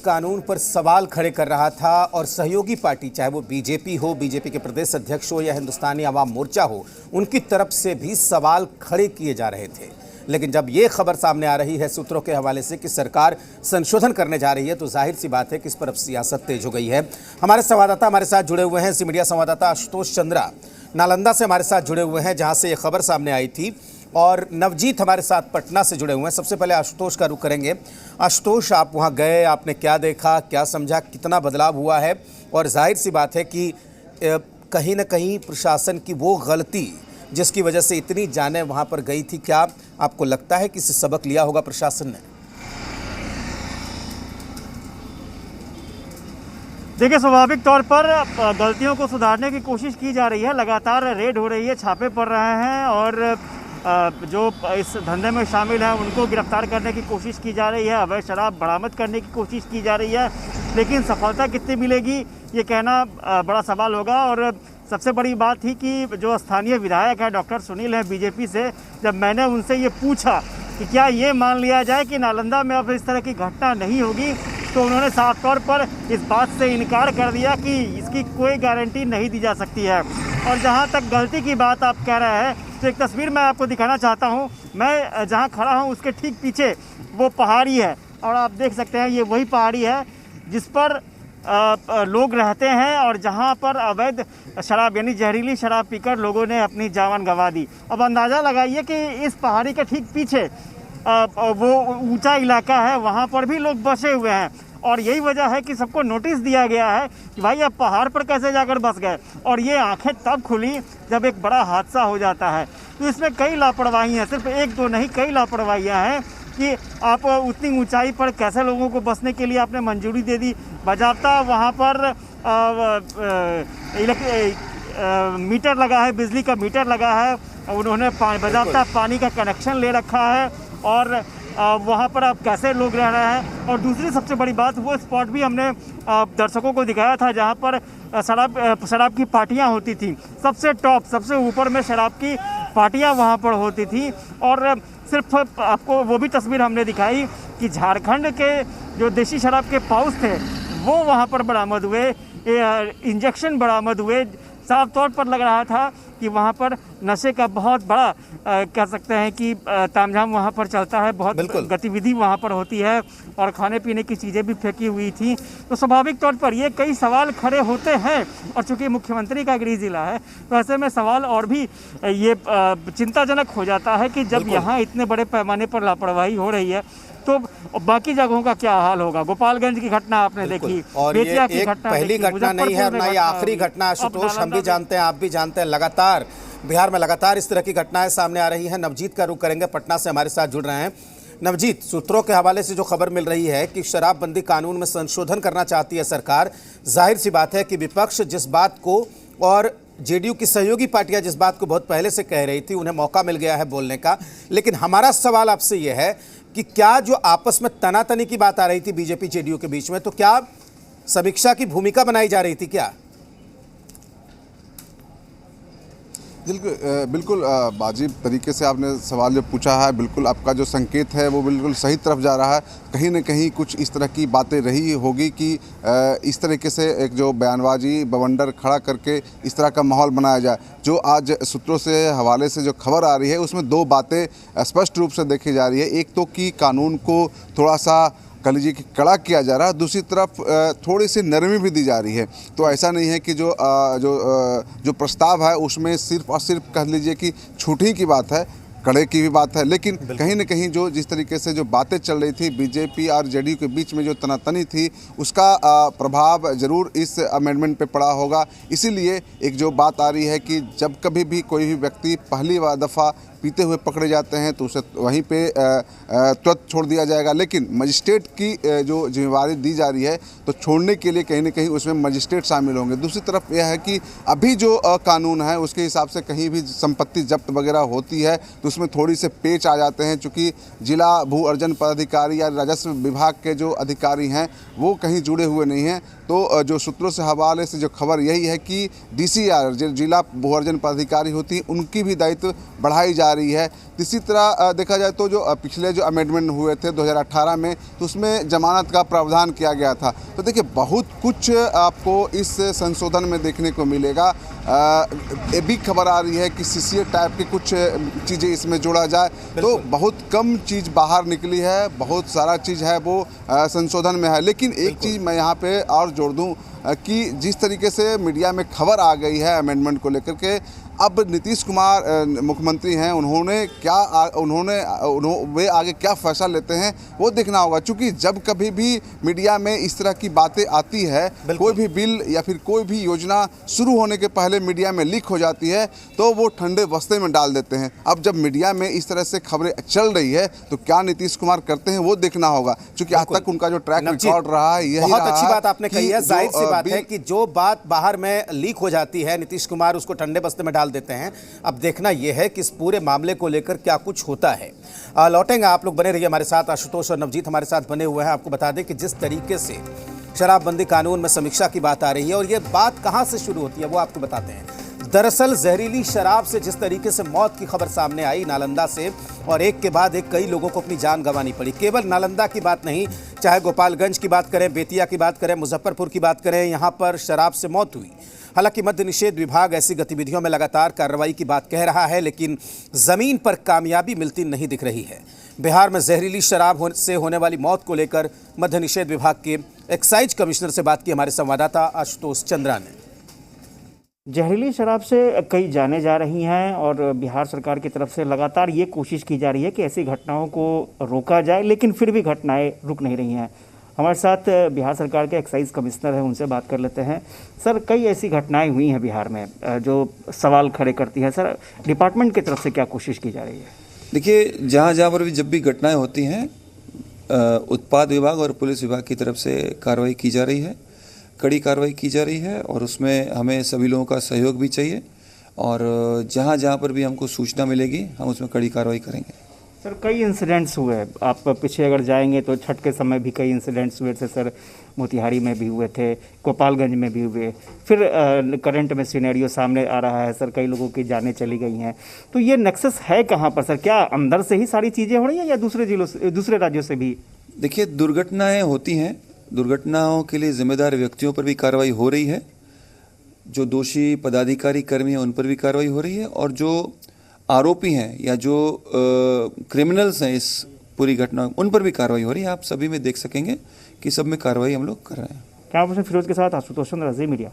कानून पर सवाल खड़े कर रहा था और सहयोगी पार्टी चाहे वो बीजेपी हो, बीजेपी के प्रदेश अध्यक्ष हो या हिंदुस्तानी आवाम मोर्चा हो, उनकी तरफ से भी सवाल खड़े किए जा रहे थे। लेकिन जब ये खबर सामने आ रही है सूत्रों के हवाले से कि सरकार संशोधन करने जा रही है, तो जाहिर सी बात है कि इस पर अब सियासत तेज हो गई है। हमारे संवाददाता हमारे साथ जुड़े हुए हैं, सी मीडिया संवाददाता आशुतोष चंद्रा नालंदा से हमारे साथ जुड़े हुए हैं, जहां से ये खबर सामने आई थी, और नवजीत हमारे साथ पटना से जुड़े हुए हैं। सबसे पहले आशुतोष का रुख करेंगे। आशुतोष, आप वहां गए, आपने क्या देखा, क्या समझा, कितना बदलाव हुआ है? और जाहिर सी बात है कि कहीं ना कहीं प्रशासन की वो गलती जिसकी वजह से इतनी जानें वहां पर गई थी, क्या आपको लगता है कि इससे सबक लिया होगा प्रशासन ने? देखिए, स्वाभाविक तौर पर गलतियों को सुधारने की कोशिश की जा रही है। लगातार रेड हो रही है, छापे पड़ रहे हैं और जो इस धंधे में शामिल हैं उनको गिरफ्तार करने की कोशिश की जा रही है। अवैध शराब बरामद करने की कोशिश की जा रही है, लेकिन सफलता कितनी मिलेगी ये कहना बड़ा सवाल होगा। और सबसे बड़ी बात थी कि जो स्थानीय विधायक है डॉक्टर सुनील है बीजेपी से, जब मैंने उनसे ये पूछा कि क्या ये मान लिया जाए कि नालंदा में अब इस तरह की घटना नहीं होगी, तो उन्होंने साफ तौर पर इस बात से इनकार कर दिया कि इसकी कोई गारंटी नहीं दी जा सकती है। और जहां तक गलती की बात आप कह रहे हैं, तो एक तस्वीर मैं आपको दिखाना चाहता हूं। मैं जहां खड़ा हूं उसके ठीक पीछे वो पहाड़ी है, और आप देख सकते हैं ये वही पहाड़ी है जिस पर लोग रहते हैं और जहां पर अवैध शराब यानी जहरीली शराब पीकर लोगों ने अपनी जान गंवा दी। अब अंदाज़ा लगाइए कि इस पहाड़ी के ठीक पीछे वो ऊंचा इलाका है, वहाँ पर भी लोग बसे हुए हैं। और यही वजह है कि सबको नोटिस दिया गया है कि भाई अब पहाड़ पर कैसे जाकर बस गए। और ये आंखें तब खुली जब एक बड़ा हादसा हो जाता है। तो इसमें कई लापरवाहियाँ, सिर्फ एक दो नहीं, कई लापरवाहियाँ हैं कि आप उतनी ऊंचाई पर कैसे लोगों को बसने के लिए आपने मंजूरी दे दी। बाज़ाब्ता वहाँ पर मीटर लगा है, बिजली का मीटर लगा है, उन्होंने बाज़ाब्ता पानी का कनेक्शन ले रखा है, और वहाँ पर अब कैसे लोग रह रहे हैं। और दूसरी सबसे बड़ी बात, वो स्पॉट भी हमने दर्शकों को दिखाया था जहाँ पर शराब की पार्टियाँ होती थी। सबसे टॉप, सबसे ऊपर में शराब की पार्टियाँ वहाँ पर होती थी। और सिर्फ आपको वो भी तस्वीर हमने दिखाई कि झारखंड के जो देसी शराब के पाउच थे वो वहाँ पर बरामद हुए, इंजेक्शन बरामद हुए। साफ तौर पर लग रहा था कि वहाँ पर नशे का बहुत बड़ा कह सकते हैं कि तामझाम वहाँ पर चलता है, बहुत गतिविधि वहाँ पर होती है, और खाने पीने की चीज़ें भी फेंकी हुई थी। तो स्वाभाविक तौर पर ये कई सवाल खड़े होते हैं, और चूँकि मुख्यमंत्री का गृह जिला है तो ऐसे में सवाल और भी ये चिंताजनक हो जाता है कि जब यहाँ इतने बड़े पैमाने पर लापरवाही हो रही है तो बाकी जगहों का क्या हाल होगा। गोपालगंज की घटना आपने देखी, और ये एक पहली घटना नहीं है, ना ये आखिरी घटना। आशुतोष, हम भी जानते हैं, आप भी जानते हैं, लगातार बिहार में लगातार इस तरह की घटनाएं सामने आ रही हैं। नवजीत का रुख करेंगे, पटना से हमारे साथ जुड़ रहे हैं। नवजीत, सूत्रों के हवाले से जो खबर मिल रही है कि शराबबंदी कानून में संशोधन करना चाहती है सरकार, जाहिर सी बात है कि विपक्ष जिस बात को और जेडीयू की सहयोगी पार्टियां जिस बात को बहुत पहले से कह रही थी, उन्हें मौका मिल गया है बोलने का। लेकिन हमारा सवाल आपसे यह है कि क्या जो आपस में तनातनी की बात आ रही थी बीजेपी जेडीयू के बीच में, तो क्या समीक्षा की भूमिका बनाई जा रही थी क्या? बिल्कुल वाजिब तरीके से आपने सवाल जो पूछा है, बिल्कुल आपका जो संकेत है वो बिल्कुल सही तरफ जा रहा है। कहीं न कहीं कुछ इस तरह की बातें रही होगी कि इस तरीके से एक जो बयानबाजी बवंडर खड़ा करके इस तरह का माहौल बनाया जाए। जो आज सूत्रों से हवाले से जो खबर आ रही है उसमें दो बातें स्पष्ट रूप से देखी जा रही है। एक तो कि कानून को थोड़ा सा कह लीजिए कि कड़ा किया जा रहा है, दूसरी तरफ थोड़ी सी नरमी भी दी जा रही है। तो ऐसा नहीं है कि जो प्रस्ताव है उसमें सिर्फ और सिर्फ कह लीजिए कि छूट की बात है, कड़े की भी बात है, लेकिन कहीं न कहीं जो जिस तरीके से जो बातें चल रही थी बीजेपी और जेडीयू के बीच में, जो तनातनी थी, उसका प्रभाव ज़रूर इस अमेंडमेंट पे पड़ा होगा। इसीलिए एक जो बात आ रही है कि जब कभी भी कोई भी व्यक्ति पहली दफ़ा पीते हुए पकड़े जाते हैं तो उसे वहीं पे तुरंत छोड़ दिया जाएगा, लेकिन मजिस्ट्रेट की जो जिम्मेवारी दी जा रही है तो छोड़ने के लिए कहीं न कहीं उसमें मजिस्ट्रेट शामिल होंगे। दूसरी तरफ यह है कि अभी जो कानून है उसके हिसाब से कहीं भी संपत्ति जब्त वगैरह होती है तो उसमें थोड़ी से पेच आ जाते हैं, चूँकि जिला भू अर्जन पदाधिकारी या राजस्व विभाग के जो अधिकारी हैं वो कहीं जुड़े हुए नहीं हैं। तो जो सूत्रों से हवाले से जो खबर यही है कि DCR जिला भू अर्जन पदाधिकारी होती है उनकी भी दायित्व बढ़ाई जा जा रही है। इसी तरह देखा जाए तो जो पिछले जो अमेंडमेंट हुए थे 2018 में, तो उसमें जमानत का प्रावधान किया गया था। तो देखिए बहुत कुछ आपको इस संशोधन में देखने को मिलेगा। ये भी खबर आ रही है कि सीसीए टाइप की कुछ चीज़ें इसमें जोड़ा जाए, तो बहुत कम चीज़ बाहर निकली है, बहुत सारा चीज़ है वो संशोधन में है। लेकिन एक चीज़ मैं यहाँ पे और जोड़ दूँ कि जिस तरीके से मीडिया में खबर आ गई है अमेंडमेंट को लेकर के, अब नीतीश कुमार मुख्यमंत्री हैं, वे आगे क्या फैसला लेते हैं वो देखना होगा। क्योंकि जब कभी भी मीडिया में इस तरह की बातें आती है, कोई भी बिल या फिर कोई भी योजना शुरू होने के पहले मीडिया में लीक हो जाती है, तो वो ठंडे बस्ते में डाल देते हैं। अब जब मीडिया में इस तरह से खबरें चल रही है, तो क्या नीतीश कुमार करते हैं वो देखना होगा। क्योंकि आज तक उनका जो ट्रैक रिकॉर्ड रहा है, यही बहुत अच्छी बात आपने कही है। जाहिर सी बात है कि जो बात बाहर में लीक हो जाती है, नीतीश कुमार उसको ठंडे बस्ते में डाल देते हैं। अब देखना यह है कि इस पूरे मामले को लेकर क्या कुछ होता है। लौटेंगे, आप लोग बने रहिए हमारे साथ। आशुतोष और नवजीत हमारे साथ बने हुए हैं। आपको बता दें कि जिस तरीके से शराबबंदी कानून में समीक्षा की बात आ रही है, और ये बात कहां से शुरू होती है वो आपको बताते हैं। दरअसल जहरीली शराब से जिस तरीके से मौत की खबर सामने आई नालंदा से, और एक के बाद एक कई लोगों को अपनी जान गंवानी पड़ी। केवल नालंदा की बात नहीं, चाहे गोपालगंज की बात करें, बेतिया की बात करें, मुजफ्फरपुर की बात करें, यहाँ पर शराब से मौत हुई। हालांकि मद्य निषेध विभाग ऐसी गतिविधियों में लगातार कार्रवाई की बात कह रहा है, लेकिन जमीन पर कामयाबी मिलती नहीं दिख रही है। बिहार में जहरीली शराब से होने वाली मौत को लेकर मद्य निषेध विभाग के एक्साइज कमिश्नर से बात की हमारे संवाददाता आशुतोष चंद्रा ने। जहरीली शराब से कई जानें जा रही हैं और बिहार सरकार की तरफ से लगातार ये कोशिश की जा रही है कि ऐसी घटनाओं को रोका जाए, लेकिन फिर भी घटनाएं रुक नहीं रही हैं। हमारे साथ बिहार सरकार के एक्साइज कमिश्नर हैं, उनसे बात कर लेते हैं। सर, कई ऐसी घटनाएं हुई हैं बिहार में जो सवाल खड़े करती हैं। सर, डिपार्टमेंट की तरफ से क्या कोशिश की जा रही है? देखिए, जहाँ जहाँ पर भी जब भी घटनाएं होती हैं, उत्पाद विभाग और पुलिस विभाग की तरफ से कार्रवाई की जा रही है, कड़ी कार्रवाई की जा रही है, और उसमें हमें सभी लोगों का सहयोग भी चाहिए। और जहाँ जहाँ पर भी हमको सूचना मिलेगी, हम उसमें कड़ी कार्रवाई करेंगे। सर, कई इंसिडेंट्स हुए, आप पीछे अगर जाएंगे तो छठ के समय भी कई इंसिडेंट्स हुए थे सर। मोतिहारी में भी हुए थे, गोपालगंज में भी हुए, फिर करंट में सिनेरियो सामने आ रहा है सर, कई लोगों की जानें चली गई हैं। तो ये नेक्सस है कहाँ पर सर? क्या अंदर से ही सारी चीज़ें हो रही हैं या दूसरे जिलों से, दूसरे राज्यों से भी? देखिए, दुर्घटनाएँ होती हैं, दुर्घटनाओं के लिए जिम्मेदार व्यक्तियों पर भी कार्रवाई हो रही है। जो दोषी पदाधिकारी कर्मी हैं उन पर भी कार्रवाई हो रही है, और जो आरोपी हैं या जो क्रिमिनल्स हैं इस पूरी घटना, उन पर भी कार्रवाई हो रही है। आप सभी में देख सकेंगे कि सब में कार्रवाई हम लोग कर रहे हैं। क्या फिरोज के साथ आशुतोष चंद्रा, जी मीडिया।